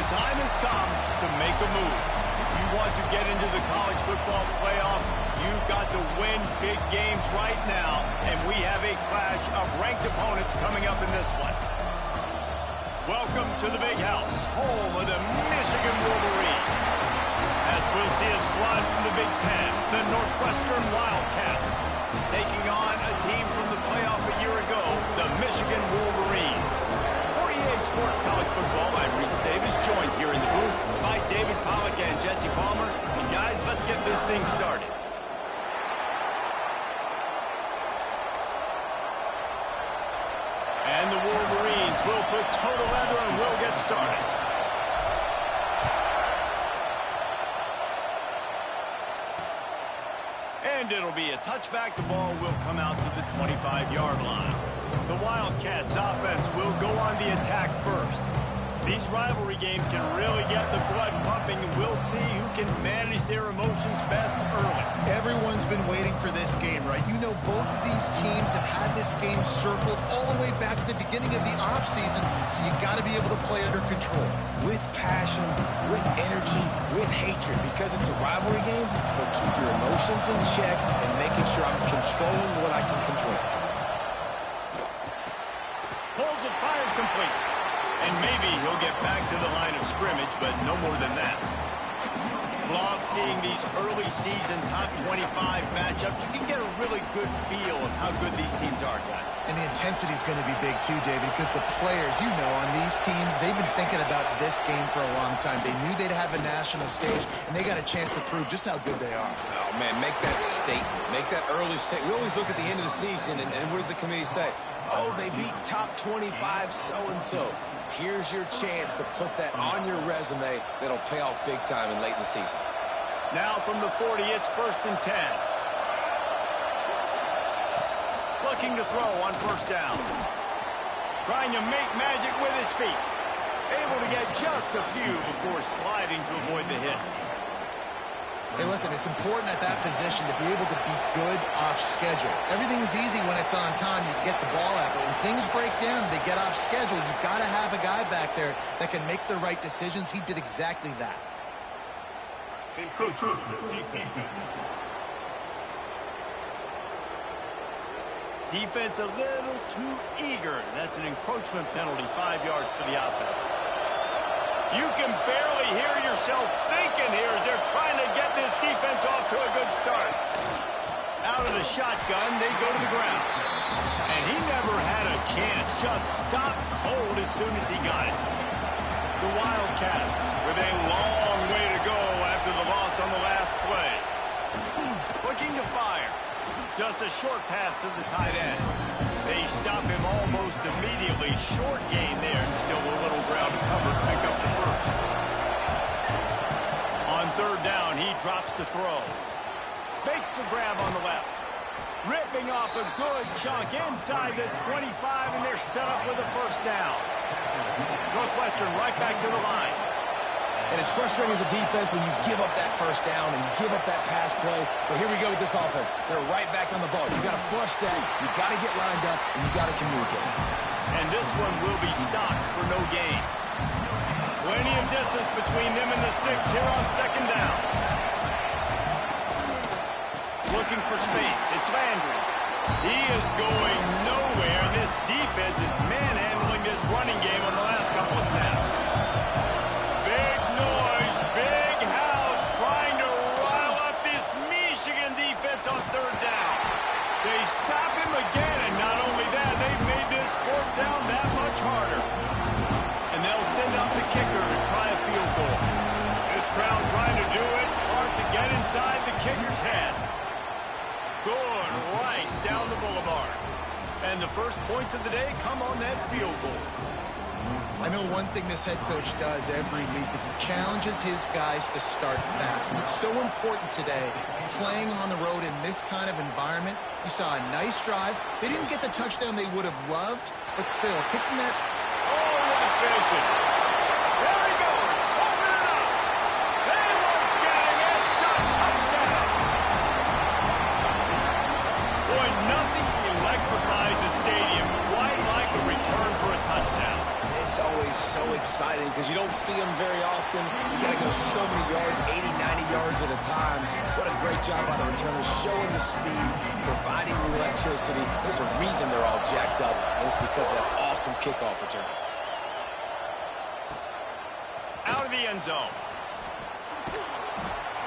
The time has come to make a move. If you want to get into the college football playoff, you've got to win big games right now, and we have a clash of ranked opponents coming up in this one. Welcome to the Big House, home of the Michigan Wolverines. As we'll see a squad from the Big Ten, the Northwestern Wildcats, taking on a team from the playoff a year ago, the Michigan Wolverines. For EA Sports College Football, I'm Reese Davis, joined here in the booth by David Pollack and Jesse Palmer. And guys, let's get this thing started. And the Wolverines will put total leather and will get started. And it'll be a touchback. The ball will come out to the 25-yard line. The Wildcats offense will go on the attack first. These rivalry games can really get the blood pumping, and we'll see who can manage their emotions best early. Everyone's been waiting for this game, right? You know, both of these teams have had this game circled all the way back to the beginning of the offseason, so you got to be able to play under control. With passion, with energy, with hatred, because it's a rivalry game, but keep your emotions in check and making sure I'm controlling what I can control. Pulls it fired complete. And maybe he'll get back to the line of scrimmage, but no more than that. Love seeing these early season top 25 matchups. You can get a really good feel of how good these teams are, guys. And the intensity is going to be big too, David, because the players, you know, on these teams, they've been thinking about this game for a long time. They knew they'd have a national stage, and they got a chance to prove just how good they are. Oh, man, make that statement. Make that early statement. We always look at the end of the season, and what does the committee say? Oh, they beat top 25 so-and-so. Here's your chance to put that on your resume that'll pay off big time and late in the season. Now from the 40, it's 1st and 10. Looking to throw on 1st down. Trying to make magic with his feet. Able to get just a few before sliding to avoid the hits. Hey, listen, it's important at that position to be able to be good off schedule. Everything's easy when it's on time. You get the ball out, but when things break down, they get off schedule. You've got to have a guy back there that can make the right decisions. He did exactly that. Defense a little too eager. That's an encroachment penalty, 5 yards for the offense. You can barely hear yourself thinking here as they're trying to get this defense off to a good start. Out of the shotgun, they go to the ground. And he never had a chance. Just stopped cold as soon as he got it. The Wildcats with a long way to go after the loss on the last play. Looking to fire. Just a short pass to the tight end. They stop him almost immediately. Short gain there, and still a little ground cover to pick up the first. On 3rd down, he drops to throw. Makes the grab on the left. Ripping off a good chunk inside the 25, and they're set up with a 1st down. Northwestern right back to the line. And it's frustrating as a defense when you give up that 1st down and you give up that pass play. But here we go with this offense. They're right back on the ball. You got to flush that. You got to get lined up, and you got to communicate. And this one will be stopped for no gain. Plenty of distance between them and the sticks here on 2nd down. Looking for space. It's Landry. He is going nowhere. This defense is manhandling this running game on the last couple of snaps. Big noise, big house, trying to rile up this Michigan defense on 3rd down. They stop him again, and not only that, they've made this 4th down that much harder. And they'll send out the kicker to try a field goal. This crowd trying to do it. It's hard to get inside the kicker's head. Good, right down the boulevard. And the first points of the day come on that field goal. I know one thing this head coach does every week is he challenges his guys to start fast. And it's so important today, playing on the road in this kind of environment. You saw a nice drive. They didn't get the touchdown they would have loved, but still, kicking that... Oh, what vision. There he goes. Open it up. They were getting it. It's a touchdown. Boy, nothing electrifies a stadium quite like a return for a touchdown. It's always so exciting exciting because you don't see them very often. You got to go so many yards, 80, 90 yards at a time. What a great job by the returners, showing the speed, providing the electricity. There's a reason they're all jacked up, and it's because of that awesome kickoff return. Out of the end zone.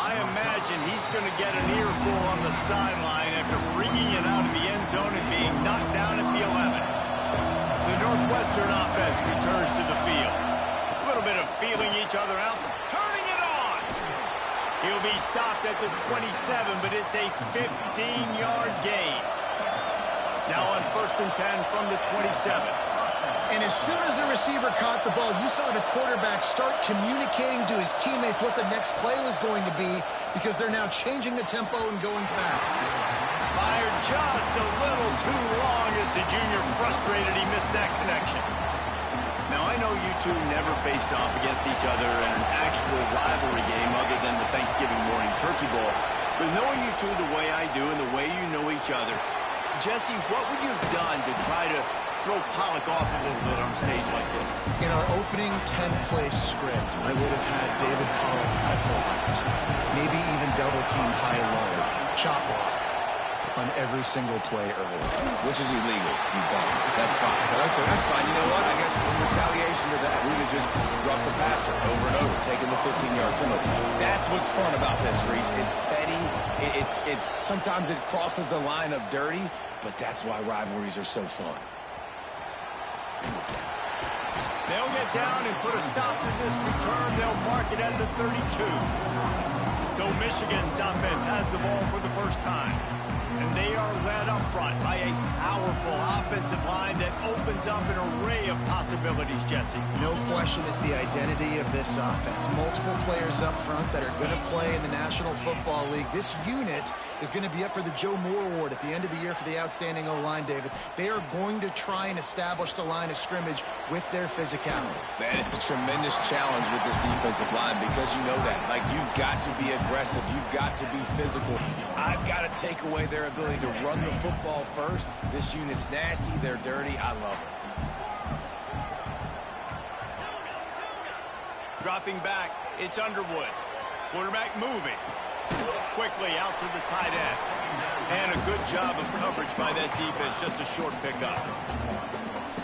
I imagine he's going to get an earful on the sideline after bringing it out of the end zone and being knocked down at the 11. The Northwestern offense returns to the field. A little bit of feeling each other out, turning it on. He'll be stopped at the 27, but it's a 15-yard gain. Now on 1st and 10 from the 27. And as soon as the receiver caught the ball, you saw the quarterback start communicating to his teammates what the next play was going to be because they're now changing the tempo and going fast. Fired just a little too long as the junior frustrated he missed that connection. Now, I know you two never faced off against each other in an actual rivalry game other than the Thanksgiving morning turkey bowl. But knowing you two the way I do and the way you know each other, Jesse, what would you have done to try to throw Pollock off a little bit on a stage like this? In our opening 10-play script, I would have had David Pollock cut blocked, maybe even double-team high-low, chop blocked on every single play early. Which is illegal. You don't. That's fine. But that's fine. You know what? I guess in retaliation to that, we would just rough the passer over and over, taking the 15-yard penalty. That's what's fun about this, Reese. It's petty. It's sometimes it crosses the line of dirty, but that's why rivalries are so fun. They'll get down and put a stop to this return. They'll mark it at the 32. So Michigan's offense has the ball for the first time. And they are led up front by a powerful offensive line that opens up an array of possibilities, Jesse. No question it's the identity of this offense. Multiple players up front that are going to play in the National Football League. This unit is going to be up for the Joe Moore Award at the end of the year for the outstanding O-line, David. They are going to try and establish the line of scrimmage with their physicality. Man, it's a tremendous challenge with this defensive line because you know that. Like, you've got to be aggressive. You've got to be physical. I've got to take away their ability to run the football first. This unit's nasty. They're dirty. I love it. Dropping back, it's Underwood. Quarterback moving. Quickly out to the tight end. And a good job of coverage by that defense. Just a short pickup.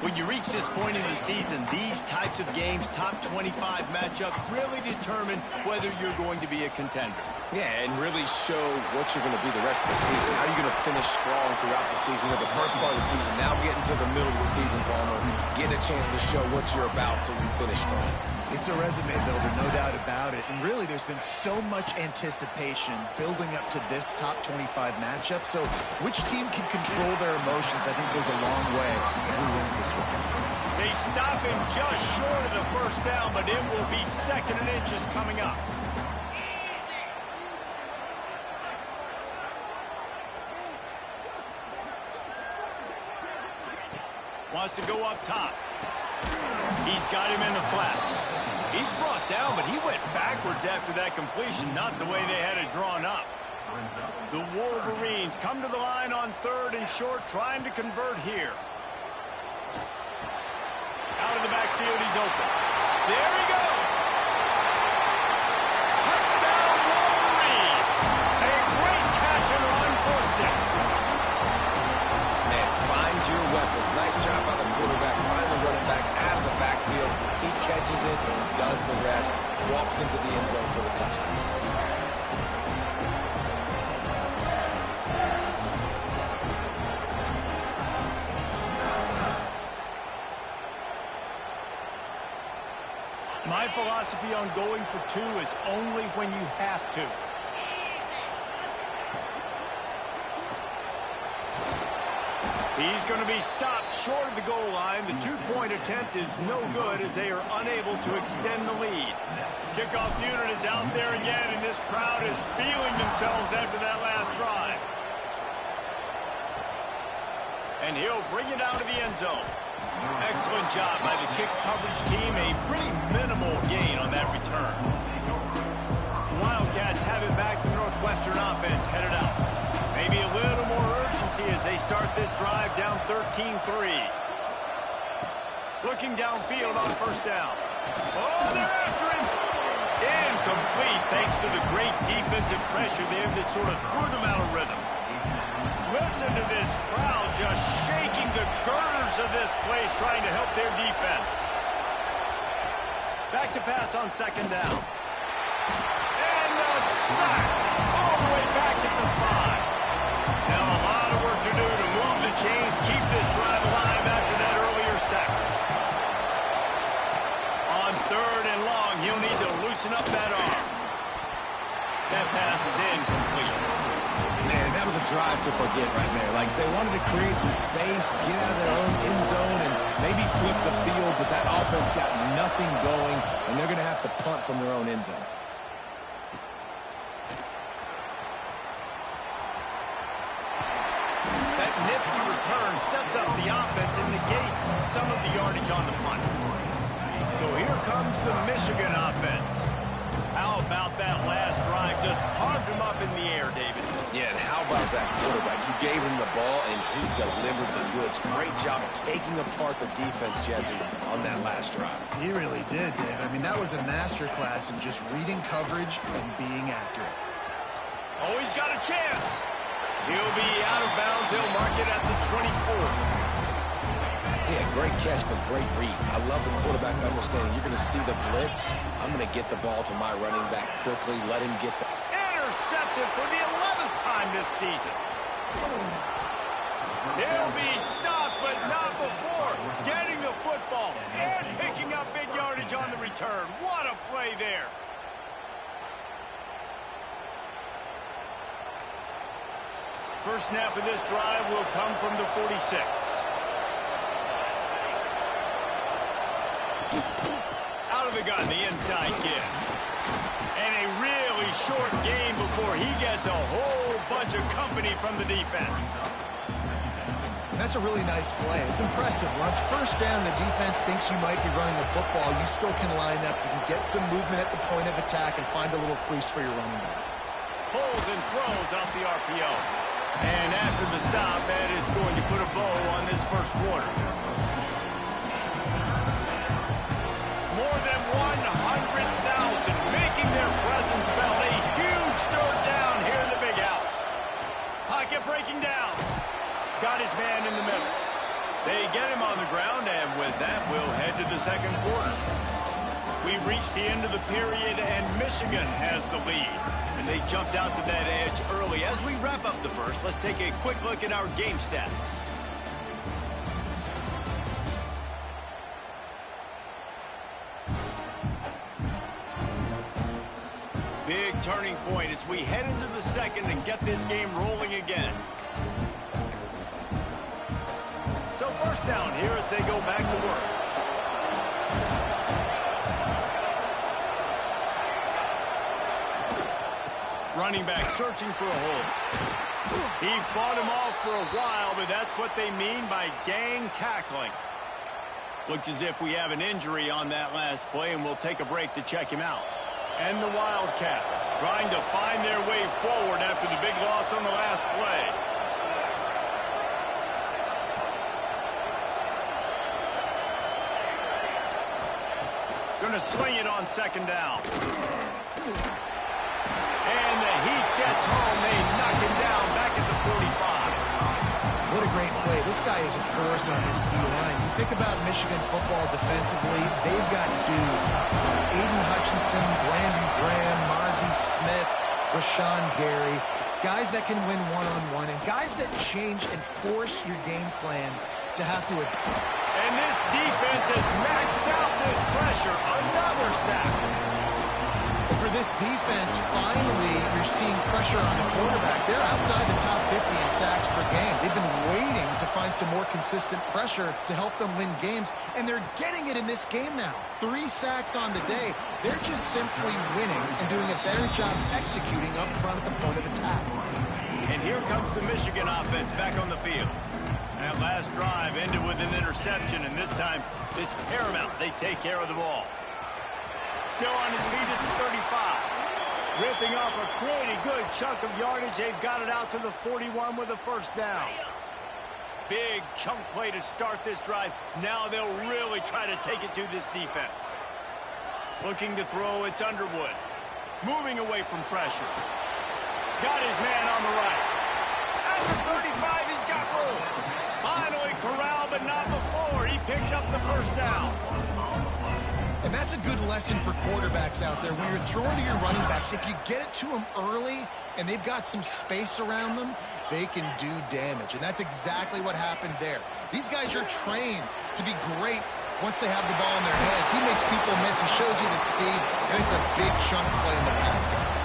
When you reach this point in the season, these types of games, top 25 matchups, really determine whether you're going to be a contender. Yeah, and really show what you're going to be the rest of the season. How are you going to finish strong throughout the season, or the first part of the season, now getting to the middle of the season, Palmer, getting a chance to show what you're about so you can finish strong. It's a resume builder, no doubt about it. And really, there's been so much anticipation building up to this top 25 matchup. So which team can control their emotions, I think, goes a long way in who wins this one. They stop him just short of the first down, but it will be 2nd and inches coming up. Wants to go up top. He's got him in the flat. He's brought down, but he went backwards after that completion, not the way they had it drawn up. The Wolverines come to the line on 3rd and short, trying to convert here. Out of the backfield, he's open. There he goes. Touchdown, Wolverine. A great catch and run for 6. Find your weapons. Nice job by the quarterback. Finally running back out of the backfield. He catches it and does the rest. Walks into the end zone for the touchdown. My philosophy on going for 2 is only when you have to. He's going to be stopped short of the goal line. The 2-point attempt is no good as they are unable to extend the lead. Kickoff unit is out there again, and this crowd is feeling themselves after that last drive. And he'll bring it out of the end zone. Excellent job by the kick coverage team. A pretty minimal gain on that return. Wildcats have it back. The Northwestern offense headed out. Maybe a little more urgency as they start this drive down 13-3. Looking downfield on 1st down. Oh, they're after him. Incomplete thanks to the great defensive pressure there that sort of threw them out of rhythm. Listen to this crowd just shaking the girders of this place trying to help their defense. Back to pass on second down. And a sack all the way back at the 5. Now a lot of work to do to move the chains, keep this drive alive after that earlier sack. On third and long, he'll need to loosen up that arm. That pass is incomplete. Man, that was a drive to forget right there. Like, they wanted to create some space, get out of their own end zone, and maybe flip the field, but that offense got nothing going, and they're going to have to punt from their own end zone. That nifty return sets up the offense and negates some of the yardage on the punt. So here comes the Michigan offense. How about that last drive? Just carved him up in the air, David. Yeah, and how about that quarterback? You gave him the ball, and he delivered the goods. Great job taking apart the defense, Jesse, on that last drive. He really did, Dave. I mean, that was a masterclass in just reading coverage and being accurate. Oh, he's got a chance. He'll be out of bounds. He'll mark it at the 24. Yeah, great catch, but great read. I love the quarterback understanding. You're going to see the blitz. I'm going to get the ball to my running back quickly. Let him get the... Intercepted for the 11th time this season. He'll be stopped, but not before getting the football and picking up big yardage on the return. What a play there. First snap of this drive will come from the 46. Out of the gun, the inside give. And a really short game before he gets a whole bunch of company from the defense. That's a really nice play. It's impressive. Once first down, the defense thinks you might be running the football. You still can line up. You can get some movement at the point of attack and find a little crease for your running back. Pulls and throws off the RPO. And after the stop, that is going to put a bow on this first quarter. More than 100,000 making their presence felt. A huge third down here in the big house. Pocket breaking down. Got his man in the middle. They get him on the ground, and with that, we'll head to the second quarter. We've reached the end of the period, and Michigan has the lead. And they jumped out to that edge early. As we wrap up the first, let's take a quick look at our game stats. Big turning point as we head into the second and get this game rolling again. So first down here as they go back to work. Running back searching for a hole. He fought him off for a while, but that's what they mean by gang tackling. Looks as if we have an injury on that last play, and we'll take a break to check him out. And the Wildcats trying to find their way forward after the big loss on the last play. Going to swing it on second down. And the Heat gets home. They knock him down back at the 45. What a great play. This guy is a force on this D-line. You think about Michigan football defensively, they've got dudes up front. Aiden Hutchinson, Brandon Graham, Mozzie Smith, Rashawn Gary. Guys that can win one-on-one and guys that change and force your game plan to have to... And this defense has maxed out this pressure. Another sack. For this defense, finally, you're seeing pressure on the quarterback. They're outside the top 50 in sacks per game. They've been waiting to find some more consistent pressure to help them win games, and they're getting it in this game now. 3 sacks on the day. They're just simply winning and doing a better job executing up front at the point of attack. And here comes the Michigan offense back on the field. That last drive ended with an interception, and this time it's paramount they take care of the ball. Still on his feet at the 35. Ripping off a pretty good chunk of yardage. They've got it out to the 41 with a first down. Big chunk play to start this drive. Now they'll really try to take it to this defense. Looking to throw, it's Underwood. Moving away from pressure. Got his man on the right. At the 35, he's got room. Finally corralled, but not before. He picked up the first down. And that's a good lesson for quarterbacks out there. When you're throwing to your running backs, if you get it to them early and they've got some space around them, they can do damage. And that's exactly what happened there. These guys are trained to be great once they have the ball in their heads. He makes people miss. He shows you the speed, and it's a big chunk play in the pass game.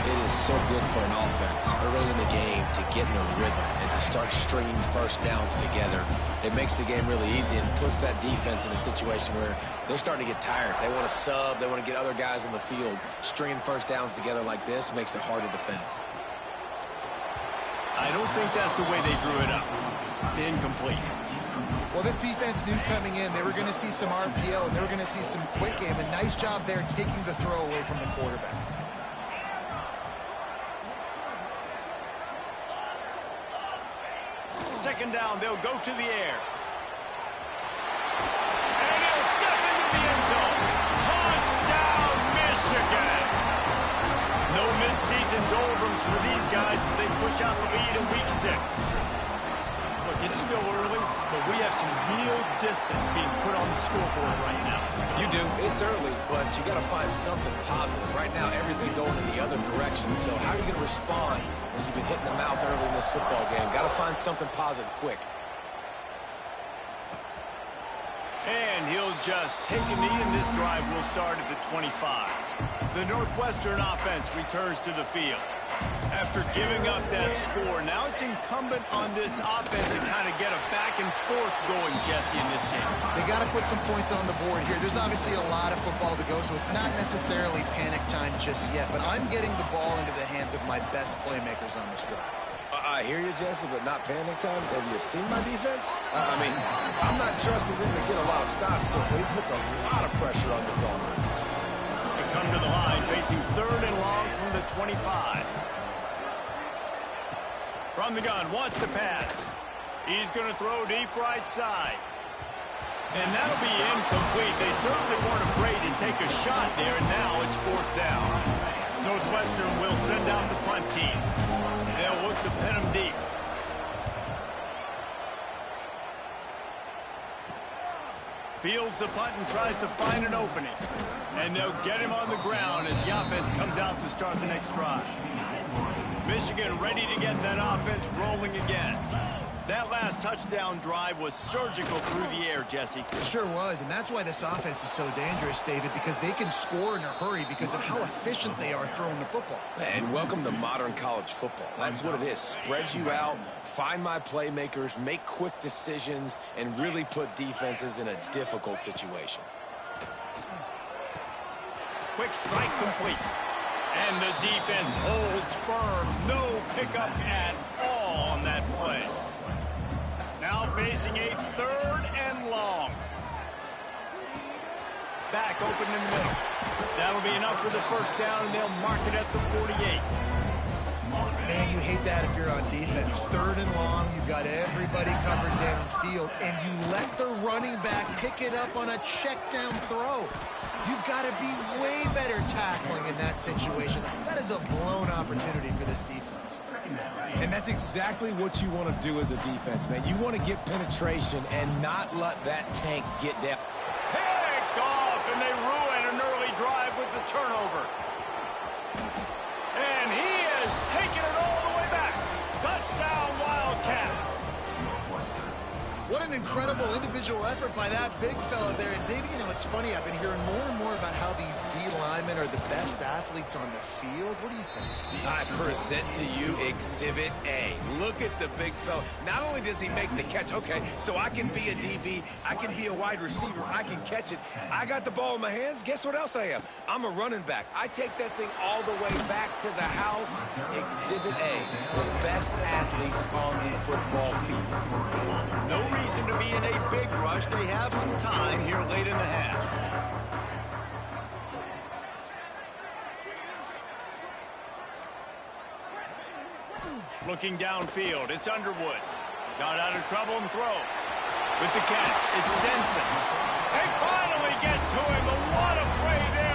It is so good for an offense early in the game to get in a rhythm and to start stringing first downs together. It makes the game really easy and puts that defense in a situation where they're starting to get tired. They want to sub. They want to get other guys in the field. Stringing first downs together like this makes it hard to defend. I don't think that's the way they drew it up. Incomplete. Well, this defense knew coming in they were going to see some RPO and they were going to see some quick game. And nice job there taking the throw away from the quarterback. Second down, they'll go to the air. And he'll step into the end zone. Touchdown, Michigan! No midseason doldrums for these guys as they push out the lead in Week 6. Look, it's still early, but we have some real distance being put on the scoreboard right now. You do. It's early, but you got to find something positive. Right now, everything going in the other direction. So how are you going to respond when you've been hitting the mouth early in this football game? Got to find something positive quick. And he'll just take a knee, and this drive will start at the 25. The Northwestern offense returns to the field. After giving up that score, now it's incumbent on this offense to kind of get a back and forth going, Jesse, in this game. They got to put some points on the board here. There's obviously a lot of football to go, so it's not necessarily panic time just yet. But I'm getting the ball into the hands of my best playmakers on this drive. I hear you, Jesse, but not panic time. Have you seen my defense? I mean, I'm not trusting them to get a lot of stops, so he puts a lot of pressure on this offense. They come to the line, facing third and long from the 25. From the gun, wants to pass. He's going to throw deep right side. And that'll be incomplete. They certainly weren't afraid to take a shot there, and now it's fourth down. Northwestern will send out the punt team. They'll look to pin him deep. Fields the punt and tries to find an opening. And they'll get him on the ground as the offense comes out to start the next drive. Michigan ready to get that offense rolling again. That last touchdown drive was surgical through the air, Jesse. It sure was, and that's why this offense is so dangerous, David, because they can score in a hurry because of how efficient they are throwing the football. And welcome to modern college football. That's what it is. Spread you out, find my playmakers, make quick decisions, and really put defenses in a difficult situation. Quick strike complete. And the defense holds firm. No pickup at all on that play. Now facing a third and long. Back open in the middle. That'll be enough for the first down, and they'll mark it at the 48. Man, you hate that if you're on defense. Third and long, you've got everybody covered downfield, and you let the running back pick it up on a check down throw. You've got to be way better tackling in that situation. That is a blown opportunity for this defense. And that's exactly what you want to do as a defense, man. You want to get penetration and not let that tank get down. Picked off, and they ruin an early drive with the turnover. And he has taken it all the way back. Touchdown, Wildcats. What an incredible individual effort by that big fella there. And, Davey, you know, it's funny. I've been hearing more and more about how these D linemen are the best athletes on the field. What do you think? I present to you Exhibit A. Look at the big fella. Not only does he make the catch, okay, so I can be a DB, I can be a wide receiver, I can catch it. I got the ball in my hands. Guess what else I am? I'm a running back. I take that thing all the way back to the house. Exhibit A, the best athletes on the football field. No reason to be in a big rush. They have some time here late in the half. Looking downfield, it's Underwood. Got out of trouble and throws. With the catch, it's Denson. They finally get to him, but what a play there.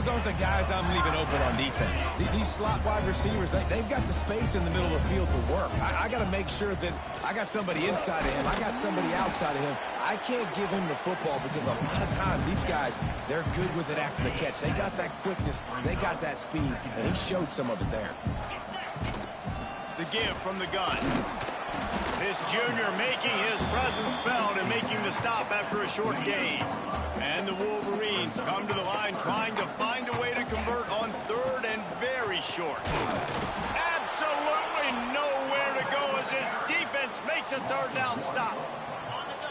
those aren't the guys I'm leaving open on defense. These slot wide receivers, they've got the space in the middle of the field to work. I got to make sure that I got somebody inside of him. I got somebody outside of him. I can't give him the football because a lot of times these guys, they're good with it after the catch. They got that quickness. They got that speed, and he showed some of it there. The give from the gun. This junior making his presence felt and making the stop after a short gain. And the Wolverines come to the line trying to find a way to convert on third and very short. Absolutely nowhere to go as this defense makes a third down stop.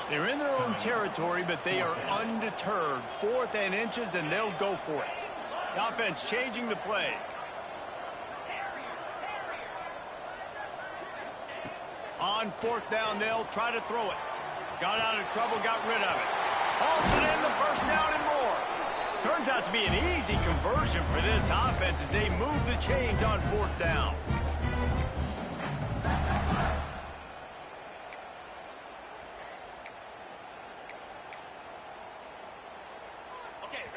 They're in their own territory, but they are undeterred. 4th and inches, and they'll go for it. The offense changing the play. On 4th down, they'll try to throw it. Got out of trouble, got rid of it. Hauls it in, the first down and more. Turns out to be an easy conversion for this offense as they move the chains on 4th down.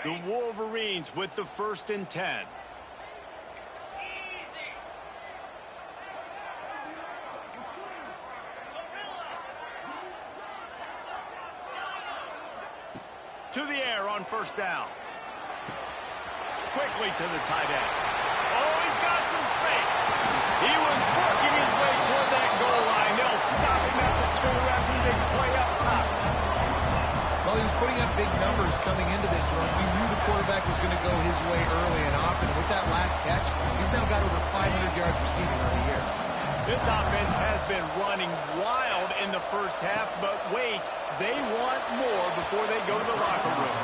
The Wolverines with the 1st and 10. To the air on 1st down. Quickly to the tight end. Oh, he's got some space. He was working his way toward that goal line. They'll stop him at the 2 after the big play up top. Well, he was putting up big numbers coming into this run. We knew the quarterback was going to go his way early and often. And with that last catch, he's now got over 500 yards receiving on the year. This offense has been running wild in the first half, but wait, they want more before they go to the locker room.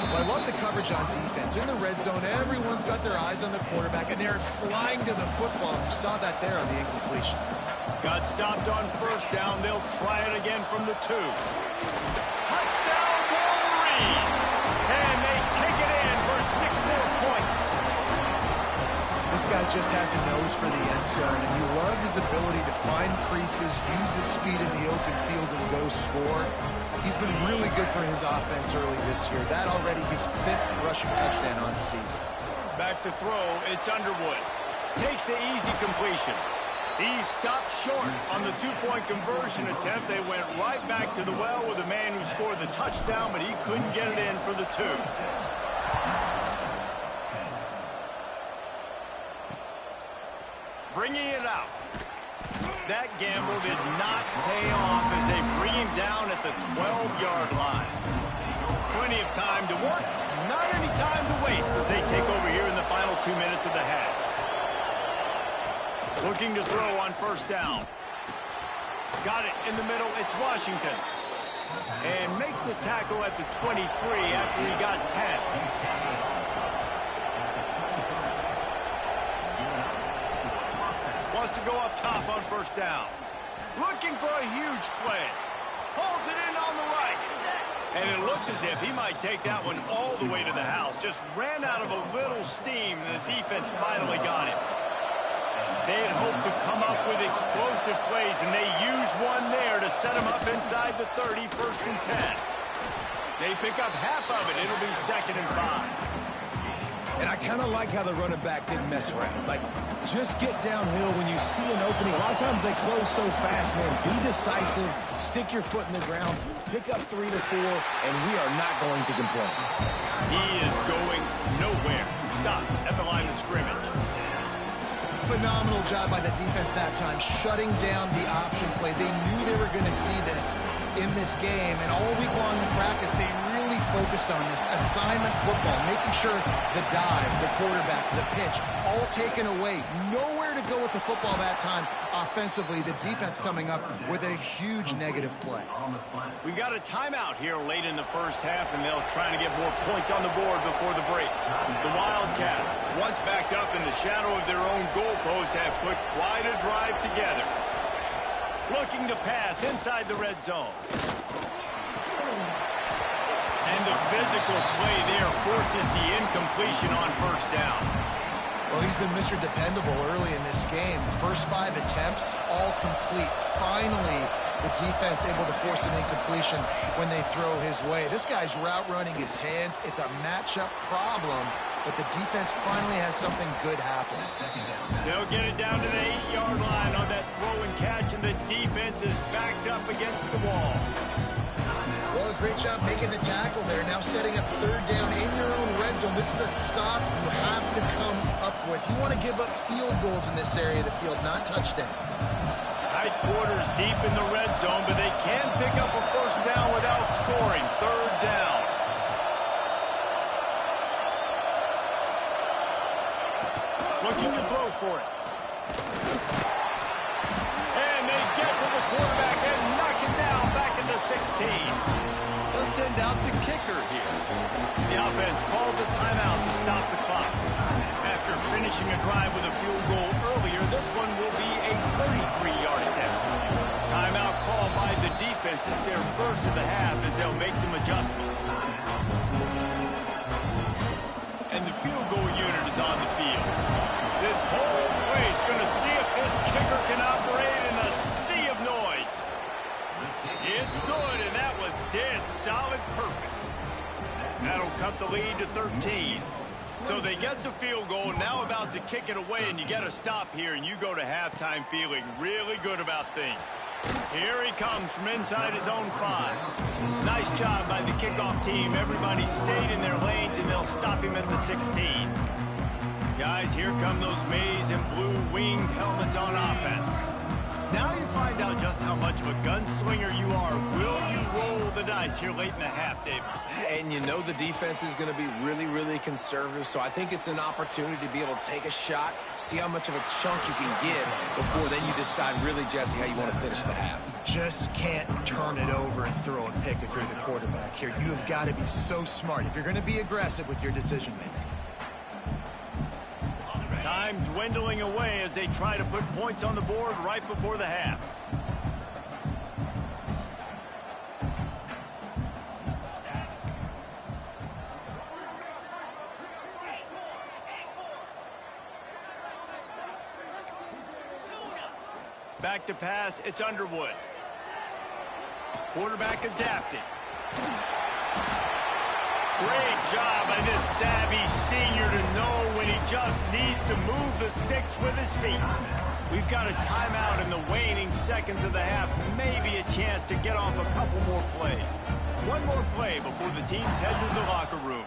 Well, I love the coverage on defense. In the red zone, everyone's got their eyes on the quarterback, and they're flying to the football. You saw that there on the incompletion. Got stopped on 1st down. They'll try it again from the 2. Touchdown, Wolverines! And they take it in for 6 more points. This guy just has a nose for the end zone, and you love his ability to find creases, use his speed in the open field, and go score. He's been really good for his offense early this year. That already his 5th rushing touchdown on the season. Back to throw, it's Underwood. Takes the easy completion. He stopped short on the 2-point conversion attempt. They went right back to the well with the man who scored the touchdown, but he couldn't get it in for the 2. Bringing it out. That gamble did not pay off as they bring him down at the 12-yard line. Plenty of time to work, not any time to waste as they take over here in the final 2 minutes of the half. Looking to throw on 1st down. Got it in the middle, it's Washington. And makes the tackle at the 23 after he got 10. Wants to go up top on 1st down. Looking for a huge play. Pulls it in on the right. And it looked as if he might take that one all the way to the house. Just ran out of a little steam, and the defense finally got him. They had hoped to come up with explosive plays, and they used one there to set him up inside the 30, 1st and 10. They pick up half of it. It'll be 2nd and 5. And I kind of like how the running back didn't mess around. Like, just get downhill when you see an opening. A lot of times they close so fast, man. Be decisive, stick your foot in the ground, pick up 3 to 4, and we are not going to complain. He is going nowhere. Stop at the line of scrimmage. Phenomenal job by the defense that time, shutting down the option play. They knew they were going to see this in this game, and all week long in practice, they really focused on this assignment football, making sure the dive, the quarterback, the pitch, all taken away. Nowhere to go with the football that time offensively. The defense coming up with a huge negative play. We got a timeout here late in the first half, and they'll try to get more points on the board before the break. The Wildcats, once backed up in the shadow of their own goalpost, have put quite a drive together. Looking to pass inside the red zone. And the physical play there forces the incompletion on 1st down. Well, he's been Mr. Dependable early in this game. The first 5 attempts, all complete. Finally, the defense able to force an incompletion when they throw his way. This guy's route running his hands. It's a matchup problem but the defense finally has something good happen. They'll get it down to the 8-yard line on that throw and catch, and the defense is backed up against the wall. Well, great job making the tackle there. Now setting up third down in your own red zone. This is a stop you have to come up with. You want to give up field goals in this area of the field, not touchdowns. Tight quarters deep in the red zone, but they can pick up a first down without scoring. Third down. Looking to throw for it. And they get to the quarterback and knock him down back into 16. They'll send out the kicker here. The offense calls a timeout to stop the clock. After finishing a drive with a field goal earlier, this one will be a 33-yard attempt. Timeout called by the defense. It's their first of the half as they'll make some adjustments. And the field goal unit is on the field. This whole place going to see if this kicker can operate in a sea of noise. It's good, and that was dead solid perfect. That'll cut the lead to 13. So they get the field goal, now about to kick it away, and you get a stop here, and you go to halftime feeling really good about things. Here he comes from inside his own 5. Nice job by the kickoff team. Everybody stayed in their lanes, and they'll stop him at the 16. Guys, here come those maize and blue winged helmets on offense. Now you find out just how much of a gunslinger you are. Will you roll the dice here late in the half, David? And you know the defense is going to be really, really conservative, so I think it's an opportunity to be able to take a shot, see how much of a chunk you can get before then you decide really, Jesse, how you want to finish the half. Just can't turn it over and throw a pick if you're the quarterback here. You have got to be so smart if you're going to be aggressive with your decision-making. Time dwindling away as they try to put points on the board right before the half. Back to pass, it's Underwood. Quarterback adapting. Great job by this savvy senior to know when he just needs to move the sticks with his feet. We've got a timeout in the waning seconds of the half. Maybe a chance to get off a couple more plays. One more play before the teams head to the locker rooms.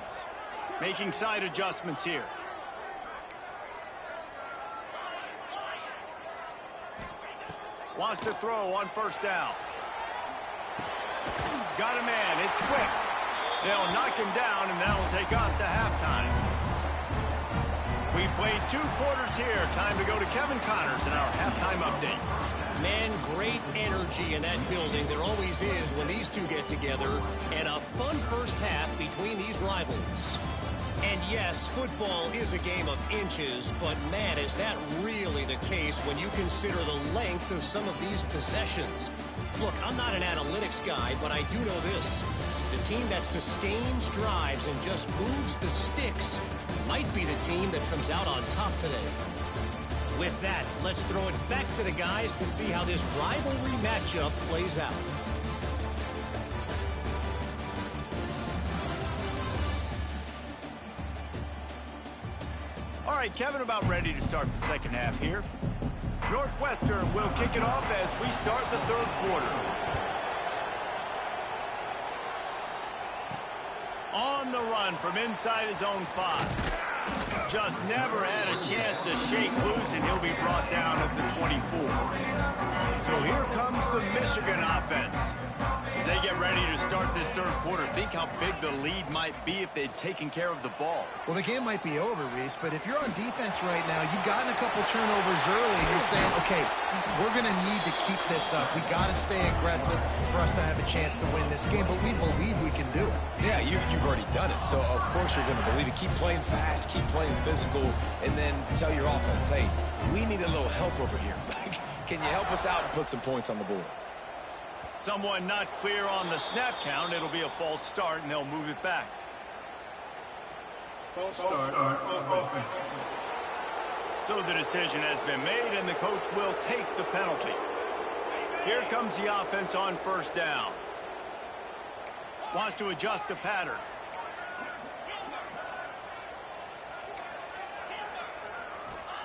Making side adjustments here. Wants to throw on first down. Got a man. It's quick. They'll knock him down, and that'll take us to halftime. We've played 2 quarters here. Time to go to Kevin Connors in our halftime update. Man, great energy in that building. There always is when these two get together. And a fun first half between these rivals. And yes, football is a game of inches, but man, is that really the case when you consider the length of some of these possessions. Look, I'm not an analytics guy, but I do know this. The team that sustains drives and just moves the sticks might be the team that comes out on top today. With that, let's throw it back to the guys to see how this rivalry matchup plays out. All right, Kevin, about ready to start the second half here. Northwestern will kick it off as we start the third quarter. On the run from inside his own 5. Just never had a chance to shake loose, and he'll be brought down at the 24. So here comes the Michigan offense. As they get ready to start this third quarter, think how big the lead might be if they'd taken care of the ball. Well, the game might be over, Reese, but if you're on defense right now, you've gotten a couple turnovers early, and you're saying, okay, we're going to need to keep this up. We got to stay aggressive for us to have a chance to win this game, but we believe we can do it. Yeah, you've already done it, so of course you're going to believe it. Keep playing fast, keep playing physical, and then tell your offense, hey, we need a little help over here. Can you help us out and put some points on the board? Someone not clear on the snap count. It'll be a false start, and they'll move it back. False start. So the decision has been made, and the coach will take the penalty. Here comes the offense on first down. Wants to adjust the pattern.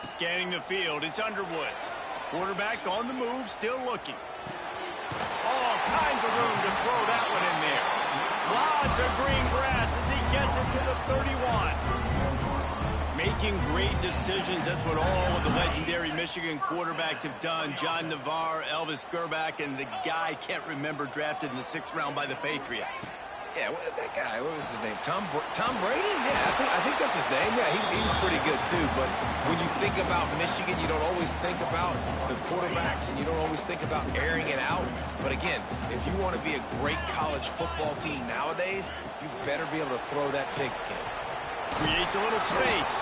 Scanning the field, it's Underwood. Quarterback on the move, still looking. All kinds of room to throw that one in there. Lots of green grass as he gets it to the 31. Making great decisions, that's what all of the legendary Michigan quarterbacks have done. John Navarre, Elvis Gerbach, and the guy I can't remember drafted in the 6th round by the Patriots. Yeah, that guy, what was his name? Tom Brady? Yeah, I think that's his name. Yeah, he was pretty good too. But when you think about Michigan, you don't always think about the quarterbacks, and you don't always think about airing it out. But again, if you want to be a great college football team nowadays, you better be able to throw that pigskin. Creates a little space.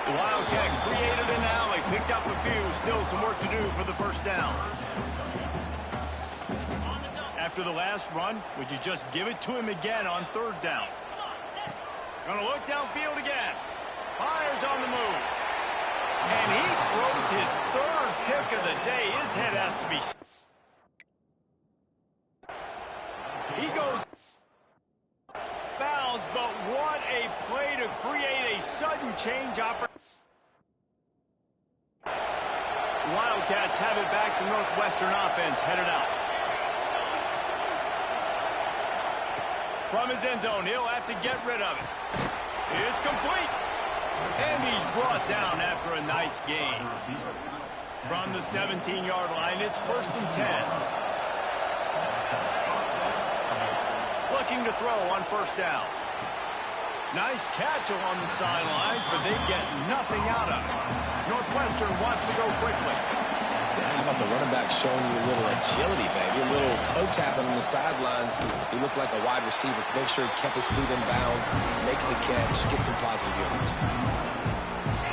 The Wildcat created an alley, picked up a few. Still some work to do for the first down. After the last run, would you just give it to him again on 3rd down? Gonna look downfield again. Fires on the move. And he throws his 3rd pick of the day. His head has to be... He goes bounds, but what a play to create a sudden change opportunity. Wildcats have it back. The Northwestern offense headed out. From his end zone, he'll have to get rid of it. It's complete. And he's brought down after a nice gain. From the 17-yard line, it's 1st and 10. Looking to throw on 1st down. Nice catch along the sidelines, but they get nothing out of it. Northwestern wants to go quickly. How about the running back showing you a little agility, baby? A little toe tapping on the sidelines. He looked like a wide receiver. Make sure he kept his feet in bounds, makes the catch, gets some positive yards.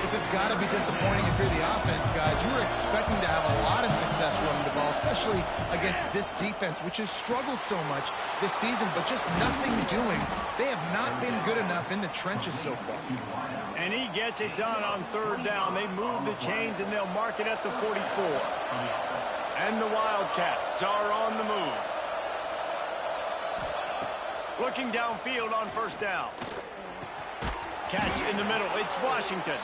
This has got to be disappointing if you're the offense, guys. You were expecting to have a lot of success running the ball, especially against this defense, which has struggled so much this season, but just nothing doing. They have not been good enough in the trenches so far. And he gets it done on 3rd down. They move the chains, and they'll mark it at the 44. And the Wildcats are on the move. Looking downfield on 1st down. Catch in the middle. It's Washington.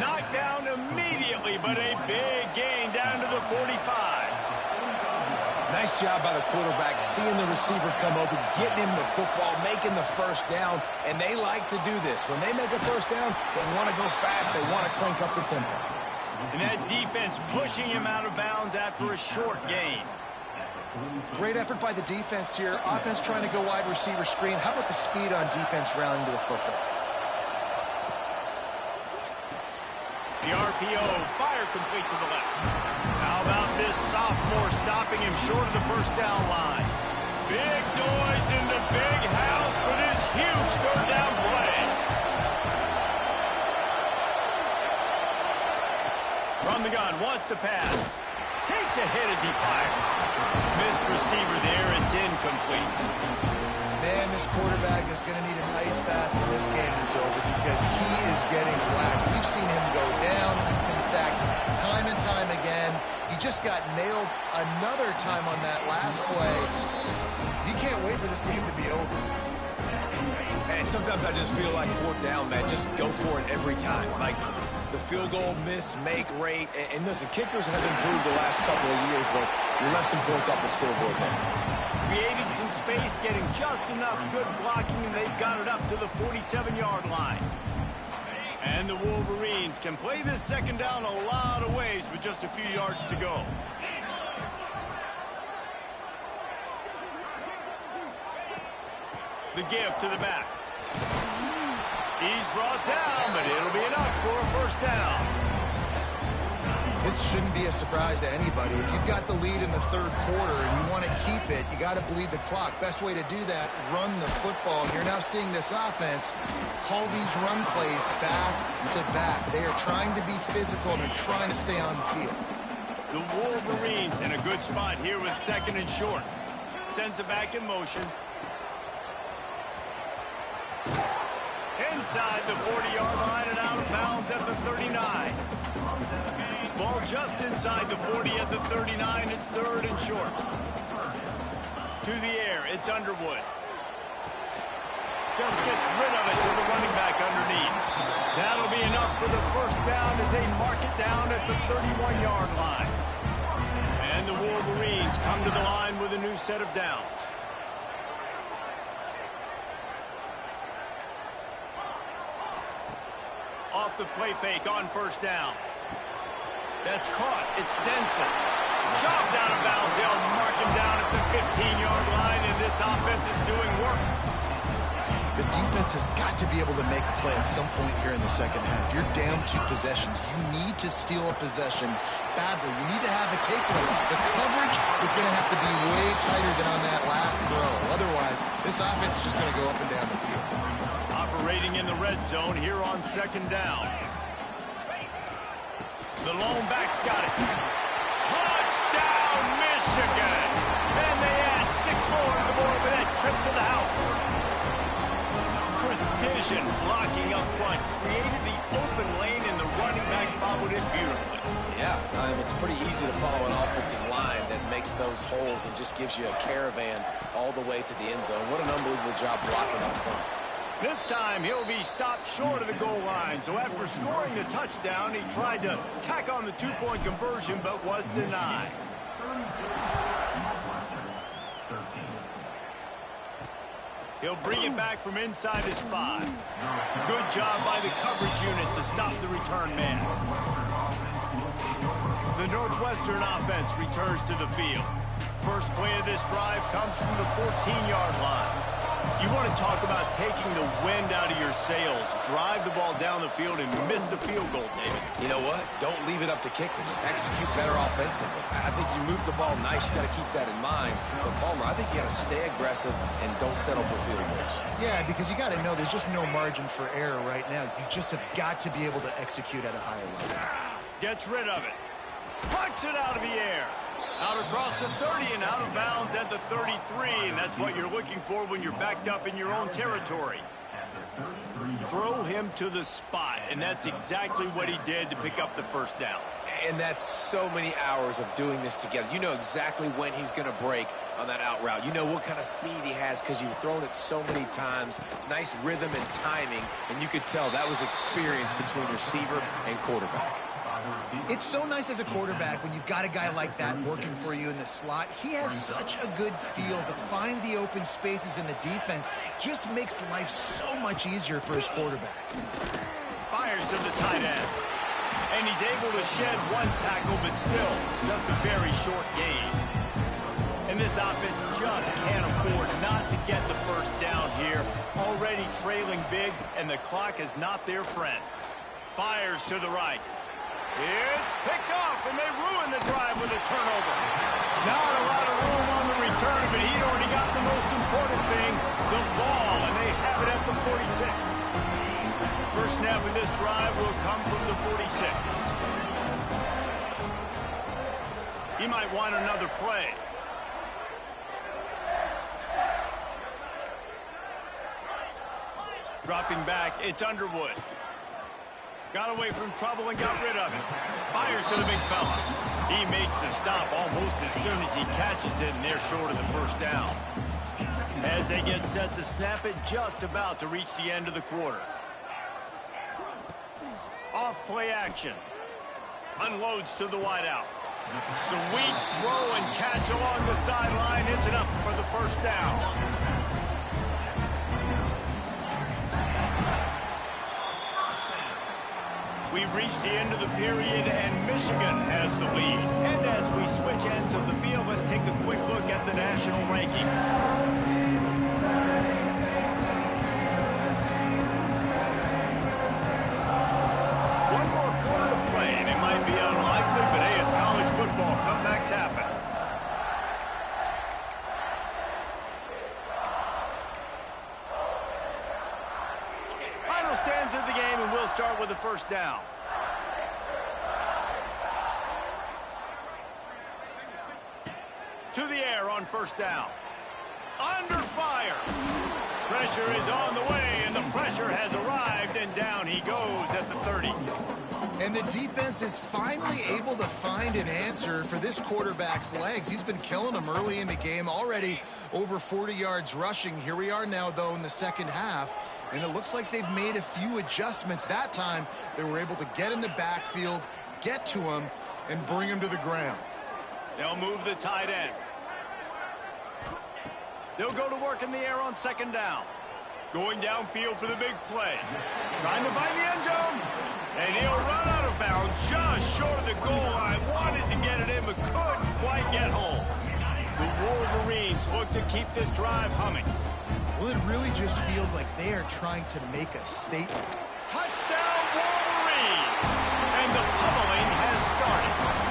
Knocked down immediately, but a big gain down to the 45. Nice job by the quarterback, seeing the receiver come open, getting him the football, making the 1st down, and they like to do this. When they make a 1st down, they want to go fast. They want to crank up the tempo. And that defense pushing him out of bounds after a short gain. Great effort by the defense here. Offense trying to go wide receiver screen. How about the speed on defense rallying to the football? The RPO, fire complete to the left. How about this sophomore stopping him short of the 1st down line? Big noise in the big house for this huge 3rd down play. From the gun, wants to pass. Takes a hit as he fires. Missed receiver there, it's incomplete. Man, this quarterback is going to need an ice bath when this game is over because he is getting whacked. We've seen him go down. He's been sacked time and time again. He just got nailed another time on that last play. He can't wait for this game to be over. And sometimes I just feel like 4th down, man, just go for it every time. Like the field goal miss, make rate. And listen, kickers have improved the last couple of years, but you left some points off the scoreboard there. Creating some space, getting just enough good blocking, and they've got it up to the 47-yard line. And the Wolverines can play this 2nd down a lot of ways with just a few yards to go. The give to the back. He's brought down, but it'll be enough for a 1st down. This shouldn't be a surprise to anybody. If you've got the lead in the 3rd quarter and you want to keep it, you got to bleed the clock. Best way to do that, run the football. You're now seeing this offense call these run plays back to back. They are trying to be physical and they're trying to stay on the field. The Wolverines in a good spot here with 2nd and short. Sends it back in motion. Inside the 40-yard line and out of bounds at the 39. Ball just inside the 40 at the 39. It's 3rd and short. To the air, it's Underwood. Just gets rid of it to the running back underneath. That'll be enough for the first down as they mark it down at the 31-yard line. And the Wolverines come to the line with a new set of downs. Off the play fake on first down. That's caught. It's Denson. Shoved out of bounds. They'll mark him down at the 15-yard line, and this offense is doing work. The defense has got to be able to make a play at some point here in the second half. You're down 2 possessions. You need to steal a possession badly. You need to have a takeaway. The coverage is going to have to be way tighter than on that last throw. Otherwise, this offense is just going to go up and down the field. Operating in the red zone here on second down. The lone back's got it. Touchdown, Michigan! And they add 6 more to the board with that trip to the house. Precision blocking up front created the open lane, and the running back followed it beautifully. Yeah, it's pretty easy to follow an offensive line that makes those holes and just gives you a caravan all the way to the end zone. What an unbelievable job blocking up front. This time, he'll be stopped short of the goal line. So after scoring the touchdown, he tried to tack on the 2-point conversion, but was denied. He'll bring it back from inside his 5. Good job by the coverage unit to stop the return man. The Northwestern offense returns to the field. First play of this drive comes from the 14-yard line. You want to talk about taking the wind out of your sails. Drive the ball down the field and miss the field goal, David. You know what? Don't leave it up to kickers. Execute better offensively. I think you move the ball nice. You got to keep that in mind. But, Palmer, I think you got to stay aggressive and don't settle for field goals. Yeah, because you got to know there's just no margin for error right now. You just have got to be able to execute at a higher level. Gets rid of it. Pucks it out of the air. Out across the 30 and out of bounds at the 33, and that's what you're looking for when you're backed up in your own territory. Throw him to the spot, and that's exactly what he did to pick up the first down. And that's so many hours of doing this together. You know exactly when he's going to break on that out route. You know what kind of speed he has because you've thrown it so many times. Nice rhythm and timing, and you could tell that was experience between receiver and quarterback. It's so nice as a quarterback when you've got a guy like that working for you in the slot. He has such a good feel to find the open spaces in the defense. Just makes life so much easier for his quarterback. Fires to the tight end. And he's able to shed 1 tackle, but still just a very short gain. And this offense just can't afford not to get the first down here. Already trailing big, and the clock is not their friend. Fires to the right. It's picked off, and they ruin the drive with a turnover. Not a lot of room on the return, but he'd already got the most important thing, the ball, and they have it at the 46. First snap of this drive will come from the 46. He might want another play. Dropping back, it's Underwood. Got away from trouble and got rid of it. Fires to the big fella. He makes the stop almost as soon as he catches it, and they're short of the first down. As they get set to snap it, just about to reach the end of the quarter. Off play action. Unloads to the wideout. Sweet throw and catch along the sideline. It's enough for the first down. We've reached the end of the period, and Michigan has the lead. And as we switch ends of the field, let's take a quick look at the national rankings. One more quarter to play, and it might be unlikely, but hey, it's college football. Comebacks happen. Final stands of the game, and we'll start with the first down. To the air on first down. Under fire. Pressure is on the way, and the pressure has arrived, and down he goes at the 30. And the defense is finally able to find an answer for this quarterback's legs. He's been killing them early in the game, already over 40 yards rushing. Here we are now, though, in the second half. And it looks like they've made a few adjustments. That time, they were able to get in the backfield, get to him, and bring him to the ground. They'll move the tight end. They'll go to work in the air on second down. Going downfield for the big play. Trying to find the end zone. And he'll run out of bounds just short of the goal line. Wanted to get it in, but couldn't quite get home. The Wolverines look to keep this drive humming. Well, it really just feels like they are trying to make a statement. Touchdown, Wolverines! And the pummeling has started.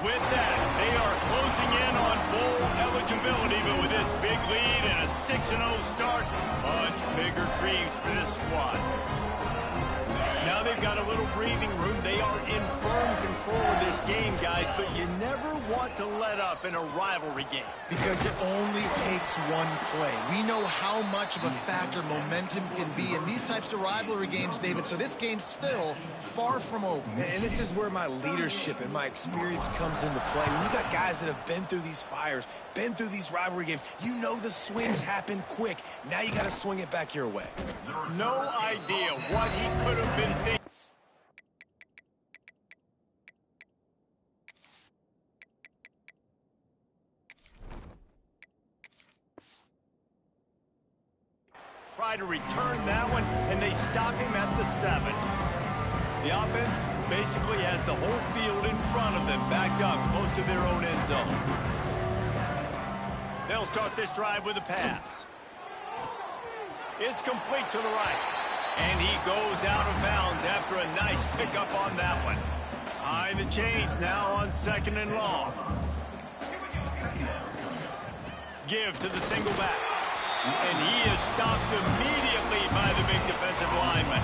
With that, they are closing in on bowl eligibility, but with this big lead and a 6-0 start, much bigger dreams for this squad. Now they've got a little breathing room. They are in firm control of this game, guys, but you never want to let up in a rivalry game. Because it only takes one play. We know how much of a factor momentum can be in these types of rivalry games, David, so this game's still far from over. And this is where my leadership and my experience comes into play. When you got guys that have been through these fires, been through these rivalry games, you know the swings happen quick. Now you got to swing it back your way. No idea what he could have been thinking. Try to return that one, and they stop him at the 7. The offense basically has the whole field in front of them, backed up close to their own end zone. They'll start this drive with a pass. It's complete to the right, and he goes out of bounds after a nice pickup on that one. Behind the chains now on 2nd and long. Give to the single back. And he is stopped immediately by the big defensive lineman.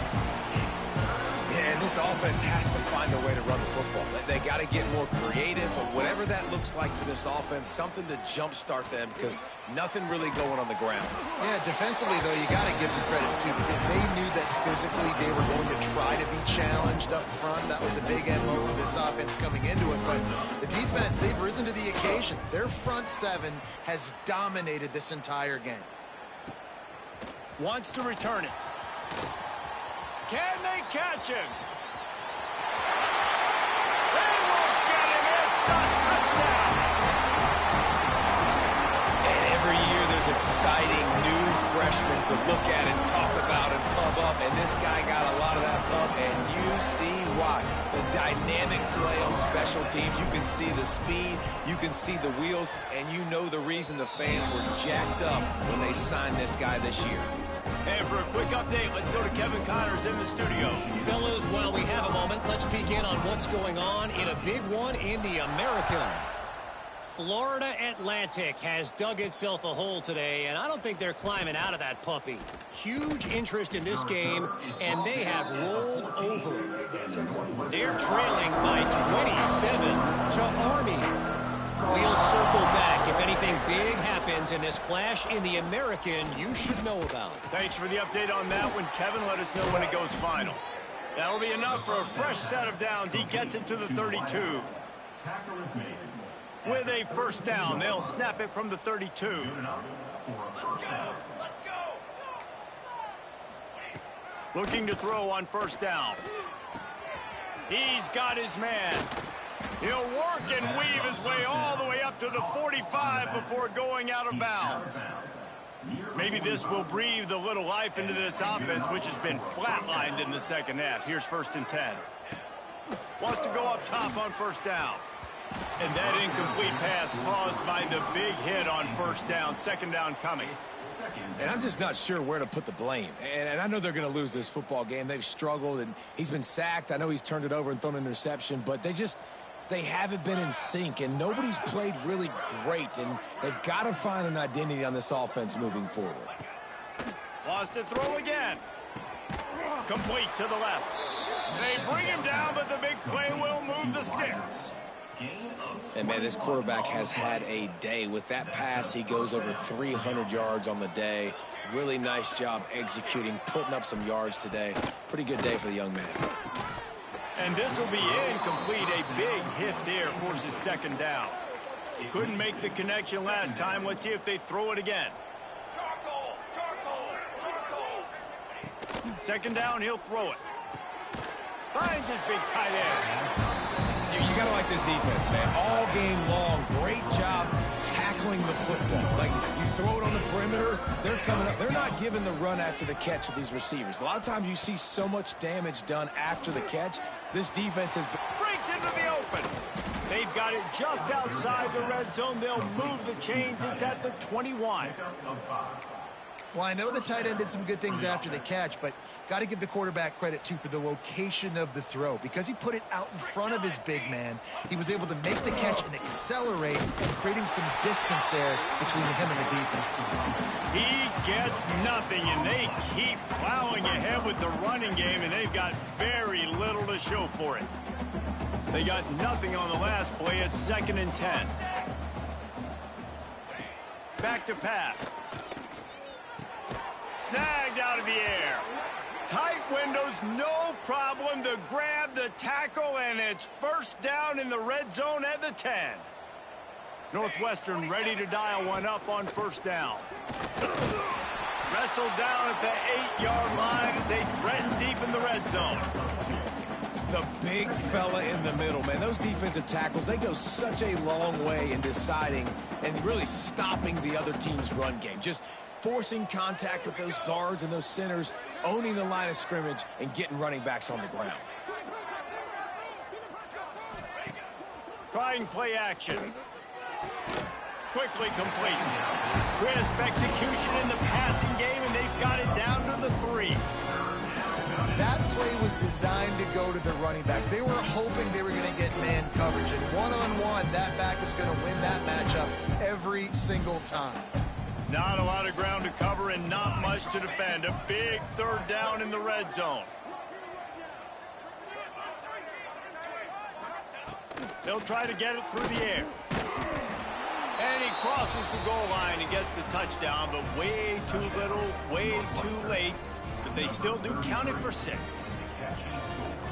Yeah, and this offense has to find a way to run the football. They got to get more creative, but whatever that looks like for this offense, something to jumpstart them because nothing really going on the ground. Yeah, defensively, though, you got to give them credit, too, because they knew that physically they were going to try to be challenged up front. That was a big MO for this offense coming into it, but the defense, they've risen to the occasion. Their front 7 has dominated this entire game. Wants to return it. Can they catch him? They won't get him. It's a touchdown. And every year there's exciting new freshmen to look at and talk about and pump up. And this guy got a lot of that pump, and you see why. The dynamic play on special teams. You can see the speed. You can see the wheels. And you know the reason the fans were jacked up when they signed this guy this year. And for a quick update, let's go to Kevin Connors in the studio. Fellas, while we have a moment, let's peek in on what's going on in a big one in the American. Florida Atlantic has dug itself a hole today, and I don't think they're climbing out of that puppy. Huge interest in this game, and they have rolled over. They're trailing by 27 to Army. We'll circle back if anything big happens in this clash in the American you should know about. Thanks for the update on that one, Kevin. Let us know when it goes final. That'll be enough for a fresh set of downs. He gets it to the 32. With a first down, they'll snap it from the 32. Looking to throw on first down. He's got his man. He'll work and weave his way all the way up to the 45 before going out of bounds. Maybe this will breathe a little life into this offense, which has been flatlined in the second half. Here's 1st and 10. Wants to go up top on 1st down. And that incomplete pass caused by the big hit on 1st down. 2nd down coming. And I'm just not sure where to put the blame. And I know they're going to lose this football game. They've struggled, and he's been sacked. I know he's turned it over and thrown an interception, but they haven't been in sync, and nobody's played really great, and they've got to find an identity on this offense moving forward. Wants to throw again. Complete to the left. They bring him down, but the big play will move the sticks. And, man, this quarterback has had a day. With that pass, he goes over 300 yards on the day. Really nice job executing, putting up some yards today. Pretty good day for the young man. And this will be incomplete. A big hit there forces 2nd down. Couldn't make the connection last time. Let's see if they throw it again. 2nd down, he'll throw it. Finds his big tight end. You got to like this defense, man. All game long, great job tackling the football. Like, you throw it on the perimeter, they're coming up. They're not giving the run after the catch to these receivers. A lot of times you see so much damage done after the catch. This defense has been... Breaks into the open. They've got it just outside the red zone. They'll move the chains. It's at the 21. Well, I know the tight end did some good things after the catch, but got to give the quarterback credit, too, for the location of the throw. Because he put it out in front of his big man, he was able to make the catch and accelerate, creating some distance there between him and the defense. He gets nothing, and they keep plowing ahead with the running game, and they've got very little to show for it. They got nothing on the last play. It's 2nd and 10. Back to pass. Snagged out of the air. Tight windows, no problem to grab the tackle, and it's 1st down in the red zone at the 10. Northwestern ready to dial one up on 1st down. Wrestled down at the 8-yard line as they threaten deep in the red zone. The big fella in the middle, man. Those defensive tackles, they go such a long way in deciding and really stopping the other team's run game. Just forcing contact with those guards and those centers, owning the line of scrimmage, and getting running backs on the ground. Trying play action. Quickly complete. Crisp execution in the passing game, and they've got it down to the 3. That play was designed to go to the running back. They were hoping they were going to get man coverage, and one-on-one, that back is going to win that matchup every single time. Not a lot of ground to cover and not much to defend. A big 3rd down in the red zone. They'll try to get it through the air. And he crosses the goal line and gets the touchdown, but way too little, way too late. But they still do count it for 6.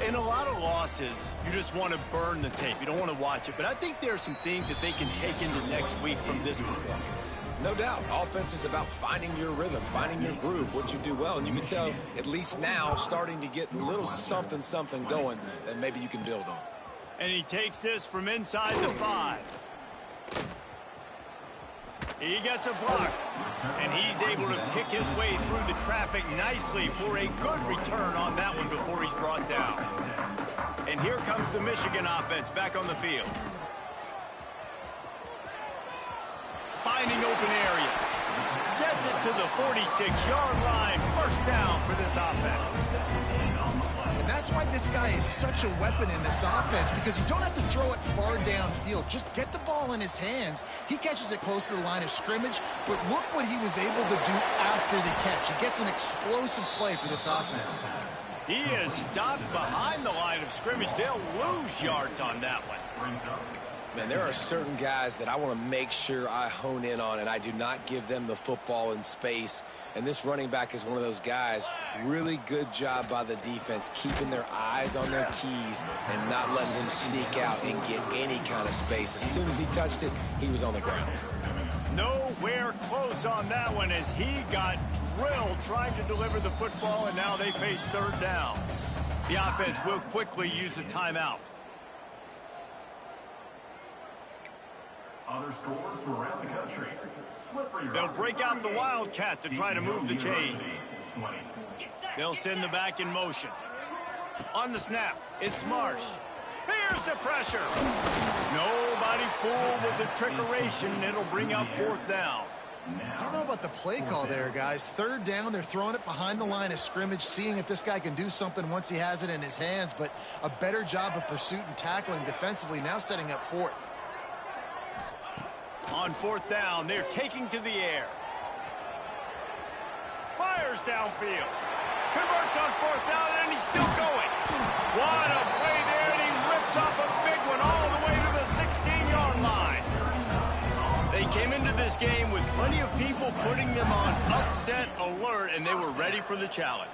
In a lot of losses, you just want to burn the tape. You don't want to watch it. But I think there are some things that they can take into next week from this performance. No doubt. Offense is about finding your rhythm, finding your groove, what you do well. And you can tell, at least now, starting to get a little something going that maybe you can build on. And he takes this from inside the 5. He gets a block, and he's able to pick his way through the traffic nicely for a good return on that one before he's brought down. And here comes the Michigan offense back on the field. Finding open areas. Gets it to the 46-yard line. 1st down for this offense. And that's why this guy is such a weapon in this offense, because you don't have to throw it far downfield. Just get the ball in his hands. He catches it close to the line of scrimmage, but look what he was able to do after the catch. He gets an explosive play for this offense. He is stopped behind the line of scrimmage. They'll lose yards on that one. Man, there are certain guys that I want to make sure I hone in on, and I do not give them the football in space. And this running back is one of those guys. Really good job by the defense, keeping their eyes on their keys and not letting him sneak out and get any kind of space. As soon as he touched it, he was on the ground. Nowhere close on that one as he got drilled trying to deliver the football, and now they face 3rd down. The offense will quickly use a timeout. Other scores from around the country. They'll break out the Wildcat to try to move the chains. They'll send the back in motion. On the snap, it's Marsh. Here's the pressure. Nobody fooled with the trickeration. It'll bring up 4th down. I don't know about the play call there, guys. 3rd down, they're throwing it behind the line of scrimmage, seeing if this guy can do something once he has it in his hands, but a better job of pursuit and tackling defensively, now setting up 4th. On 4th down, they're taking to the air. Fires downfield. Converts on 4th down, and he's still going. What a play there, and he rips off a big one all the way to the 16-yard line. They came into this game with plenty of people putting them on upset alert, and they were ready for the challenge.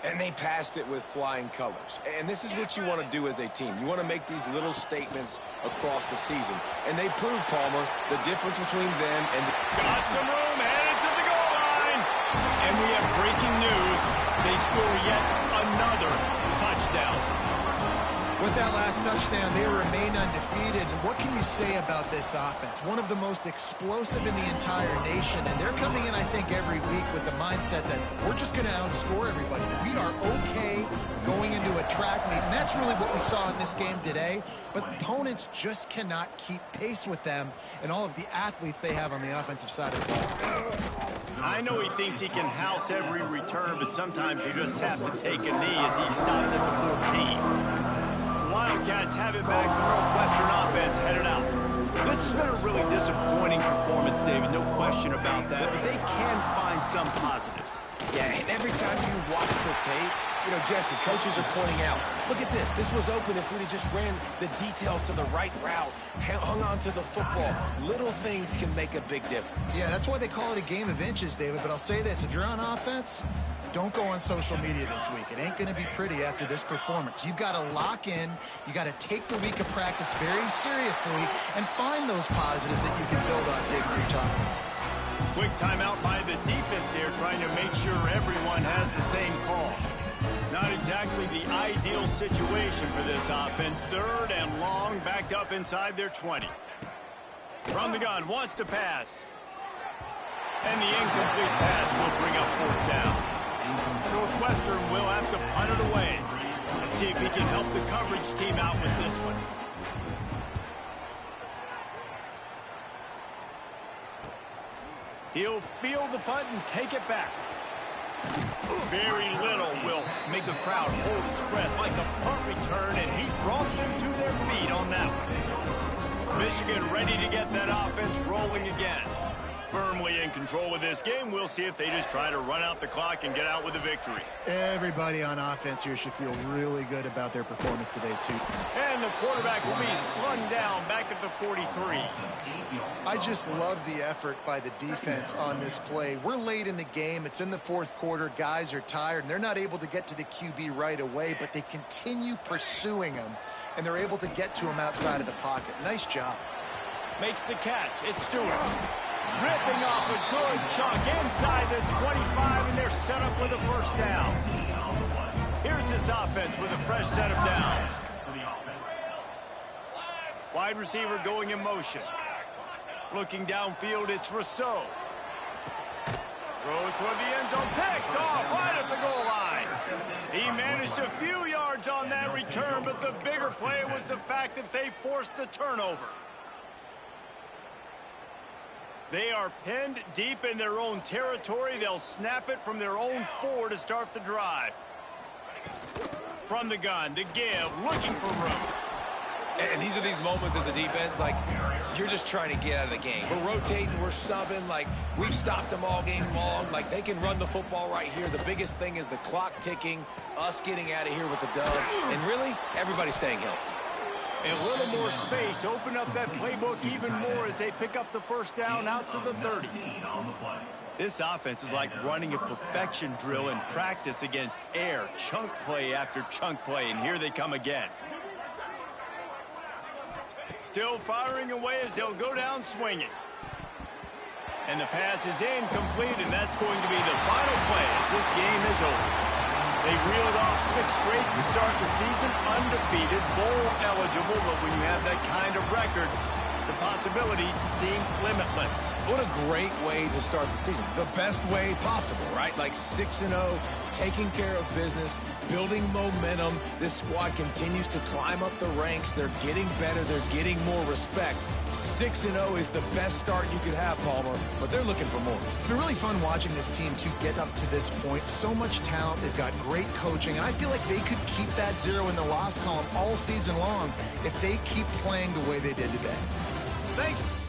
And they passed it with flying colors. And this is what you want to do as a team. You want to make these little statements across the season. And they proved, Palmer, the difference between them and the... Got some room, headed to the goal line. And we have breaking news. They score yet another touchdown. With that last touchdown, they remain undefeated. And what can you say about this offense? One of the most explosive in the entire nation. And they're coming in, I think, every week with the mindset that we're just going to outscore everybody. We are okay going into a track meet. And that's really what we saw in this game today. But opponents just cannot keep pace with them and all of the athletes they have on the offensive side of the ball. I know he thinks he can house every return, but sometimes you just have to take a knee as he stopped at the 14. Wildcats have it back. The Northwestern offense headed out. This has been a really disappointing performance, David. No question about that. But they can find some positives. Yeah, and every time you watch the tape, you know, Jesse, coaches are pointing out, look at this. This was open if we'd have just ran the details to the right route, hung on to the football. Little things can make a big difference. Yeah, that's why they call it a game of inches, David. But I'll say this. If you're on offense, don't go on social media this week. It ain't going to be pretty after this performance. You've got to lock in. You got to take the week of practice very seriously and find those positives that you can build on, David, you're talking about. Quick timeout by the defense here, trying to make sure everyone has the same call. Not exactly the ideal situation for this offense. 3rd and long, backed up inside their 20. From the gun, wants to pass. And the incomplete pass will bring up 4th down. Northwestern will have to punt it away. Let's see if he can help the coverage team out with this one. He'll field the punt and take it back. Very little will make a crowd hold its breath like a punt return, and he brought them to their feet on that one. Michigan ready to get that offense rolling again. Firmly in control of this game. We'll see if they just try to run out the clock and get out with a victory. Everybody on offense here should feel really good about their performance today, too. And the quarterback will be slung down back at the 43. I just love the effort by the defense on this play. We're late in the game. It's in the 4th quarter. Guys are tired, and they're not able to get to the QB right away, but they continue pursuing him, and they're able to get to him outside of the pocket. Nice job. Makes the catch. It's Stewart. Ripping off a good chunk inside the 25, and they're set up with a 1st down. Here's this offense with a fresh set of downs. Wide receiver going in motion. Looking downfield, it's Rousseau. Throw it toward the end zone, picked off right at the goal line. He managed a few yards on that return, but the bigger play was the fact that they forced the turnover. They are pinned deep in their own territory. They'll snap it from their own 4 to start the drive. From the gun, to give, looking for room. And these are these moments as a defense, like, you're just trying to get out of the game. We're rotating, we're subbing, like, we've stopped them all game long. Like, they can run the football right here. The biggest thing is the clock ticking, us getting out of here with the dub, and really, everybody staying healthy. A little more space, open up that playbook even more as they pick up the 1st down out to the 30. This offense is like running a perfection drill in practice against air, chunk play after chunk play, and here they come again. Still firing away as they'll go down swinging. And the pass is incomplete, and that's going to be the final play as this game is over. They reeled off 6 straight to start the season, undefeated, bowl eligible, but when you have that kind of record, The possibilities seem limitless. What a great way to start the season. The best way possible, right? Like 6-0, taking care of business, building momentum. This squad continues to climb up the ranks. They're getting better. They're getting more respect. 6-0 is the best start you could have, Palmer, but they're looking for more. It's been really fun watching this team to get up to this point. So much talent. They've got great coaching, and I feel like they could keep that 0 in the loss column all season long if they keep playing the way they did today. Thanks.